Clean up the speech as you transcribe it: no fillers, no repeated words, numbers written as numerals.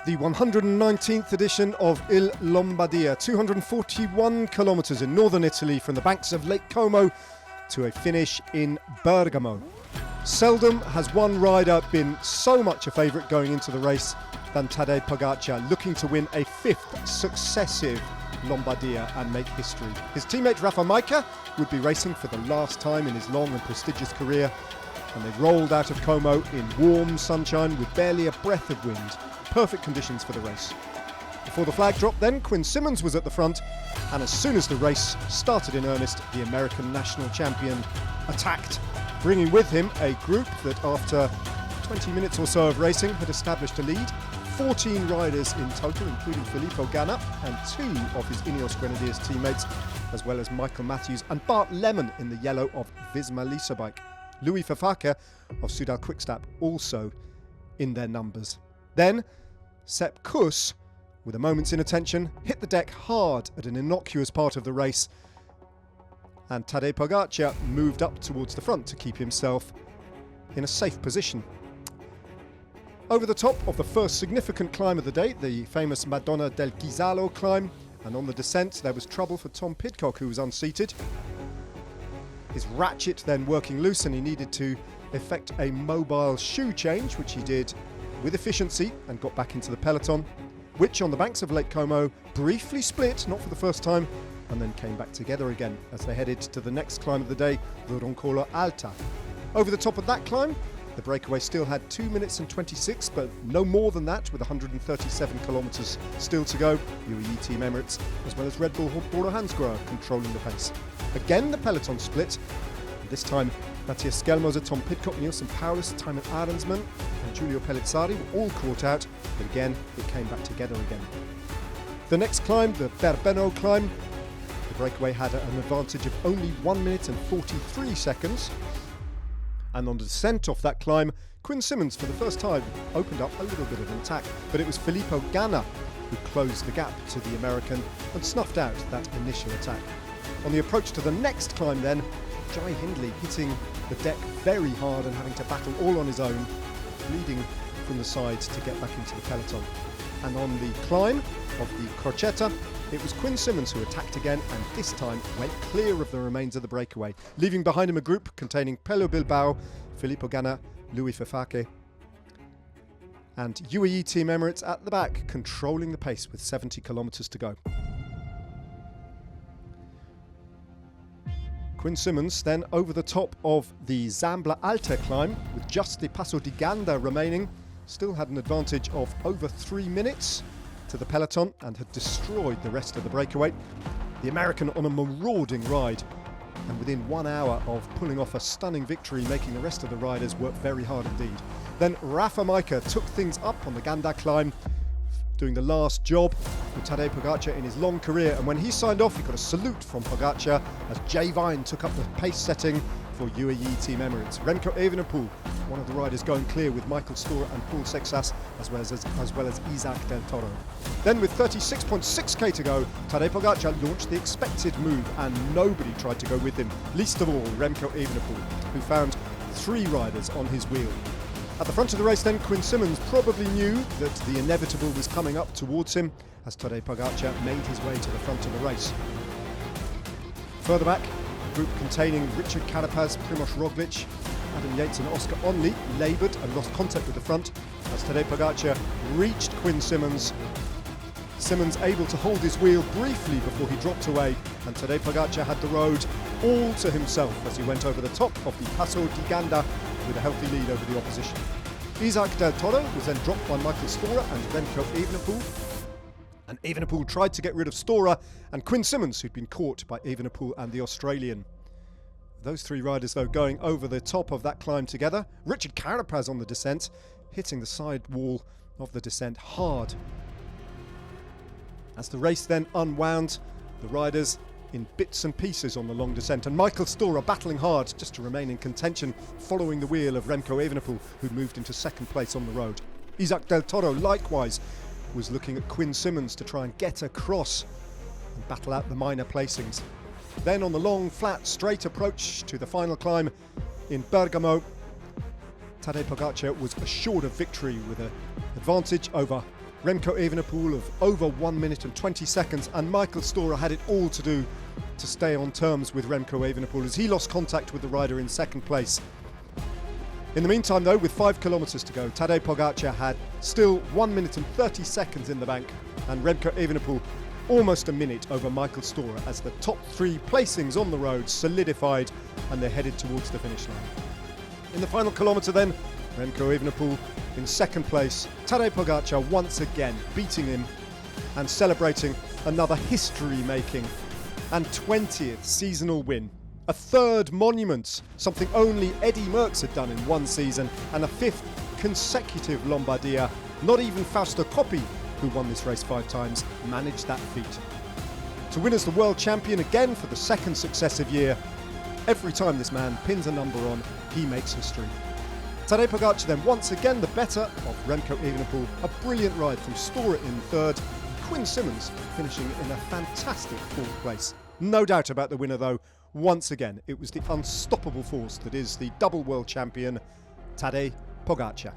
The 119th edition of Il Lombardia, 241 kilometres in northern Italy from the banks of Lake Como to a finish in Bergamo. Seldom has one rider been so much a favourite going into the race than Tadej Pogacar, looking to win a fifth successive Lombardia and make history. His teammate Rafa Majka would be racing for the last time in his long and prestigious career, and they rolled out of Como in warm sunshine with barely a breath of wind. Perfect conditions for the race. Before the flag dropped then, Quinn Simmons was at the front, and as soon as the race started in earnest, the American national champion attacked, bringing with him a group that after 20 minutes or so of racing had established a lead. 14 riders in total, including Filippo Ganna and two of his Ineos Grenadiers teammates, as well as Michael Matthews and Bart Lemon in the yellow of Visma Lease bike. Louis Vervaeke of Soudal Quickstep also in their numbers. Then Sepp Kuss, with a moment's inattention, hit the deck hard at an innocuous part of the race, and Tadej Pogacar moved up towards the front to keep himself in a safe position. Over the top of the first significant climb of the day, the famous Madonna del Ghisallo climb, and on the descent there was trouble for Tom Pidcock, who was unseated. His ratchet then working loose, and he needed to effect a mobile shoe change, which he did with efficiency and got back into the peloton, which on the banks of Lake Como briefly split, not for the first time, and then came back together again as they headed to the next climb of the day, the Roncola Alta. Over the top of that climb, the breakaway still had 2 minutes and 26, but no more than that, with 137 kilometres still to go. UAE Team Emirates, as well as Red Bull Bora Hansgrohe controlling the pace. Again, the peloton split. This time, Matthias Skelmoser, Tom Pidcock, Nielsen Paulus, Timon Arensman and Giulio Pellizzari were all caught out, but again, it came back together again. The next climb, the Bergamo climb, the breakaway had an advantage of only 1 minute and 43 seconds. And on the descent off that climb, Quinn Simmons, for the first time, opened up a little bit of an attack, but it was Filippo Ganna who closed the gap to the American and snuffed out that initial attack. On the approach to the next climb then, Jai Hindley hitting the deck very hard and having to battle all on his own, leading from the sides to get back into the peloton. And on the climb of the Crocetta, it was Quinn Simmons who attacked again, and this time went clear of the remains of the breakaway, leaving behind him a group containing Pello Bilbao, Filippo Ganna, Louis Vervaeke, and UAE Team Emirates at the back, controlling the pace with 70 kilometres to go. Quinn Simmons then over the top of the Zambla Alta climb, with just the Passo di Ganda remaining, still had an advantage of over 3 minutes to the peloton and had destroyed the rest of the breakaway. The American on a marauding ride, and within 1 hour of pulling off a stunning victory, making the rest of the riders work very hard indeed. Then Rafa Majka took things up on the Ganda climb, doing the last job for Tadej Pogacar in his long career, and when he signed off, he got a salute from Pogacar as Jay Vine took up the pace setting for UAE Team Emirates. Remco Evenepoel, one of the riders, going clear with Michael Storer and Paul Sexas, as well as Isaac Del Toro. Then with 36.6k to go, Tadej Pogacar launched the expected move, and nobody tried to go with him, least of all Remco Evenepoel, who found 3 riders on his wheel. At the front of the race then, Quinn Simmons probably knew that the inevitable was coming up towards him as Tadej Pogacar made his way to the front of the race. Further back, a group containing Richard Carapaz, Primoz Roglic, Adam Yates and Oscar Onley laboured and lost contact with the front as Tadej Pogacar reached Quinn Simmons. Simmons able to hold his wheel briefly before he dropped away, and Tadej Pogacar had the road all to himself as he went over the top of the Passo di Ganda with a healthy lead over the opposition. Isaac Del Toro was then dropped by Michael Storer and Remco Evenepoel. And Evenepoel tried to get rid of Storer and Quinn Simmons, who'd been caught by Evenepoel and the Australian. Those 3 riders, though, going over the top of that climb together. Richard Carapaz on the descent, hitting the side wall of the descent hard. As the race then unwound, the riders in bits and pieces on the long descent, and Michael Storer battling hard just to remain in contention, following the wheel of Remco Evenepoel, who'd moved into second place on the road. Isaac Del Toro likewise was looking at Quinn Simmons to try and get across and battle out the minor placings. Then on the long, flat, straight approach to the final climb in Bergamo, Tadej Pogacar was assured of victory with an advantage over Remco Evenepoel of over 1 minute and 20 seconds, and Michael Storer had it all to do to stay on terms with Remco Evenepoel as he lost contact with the rider in second place. In the meantime though, with 5 kilometres to go, Tadej Pogacar had still 1 minute and 30 seconds in the bank, and Remco Evenepoel almost a minute over Michael Storer as the top 3 placings on the road solidified and they're headed towards the finish line. In the final kilometre then, Remco Evenepoel in second place, Tadej Pogacar once again beating him and celebrating another history-making and 20th seasonal win. A third monument, something only Eddie Merckx had done in one season, and a 5th consecutive Lombardia. Not even Fausto Coppi, who won this race 5 times, managed that feat. To win as the world champion again for the 2nd successive year, every time this man pins a number on, he makes history. Tadej Pogacar then once again the better of Remco Evenepoel. A brilliant ride from Storer in 3rd, Quinn Simmons finishing in a fantastic 4th place. No doubt about the winner though, once again it was the unstoppable force that is the double world champion, Tadej Pogacar.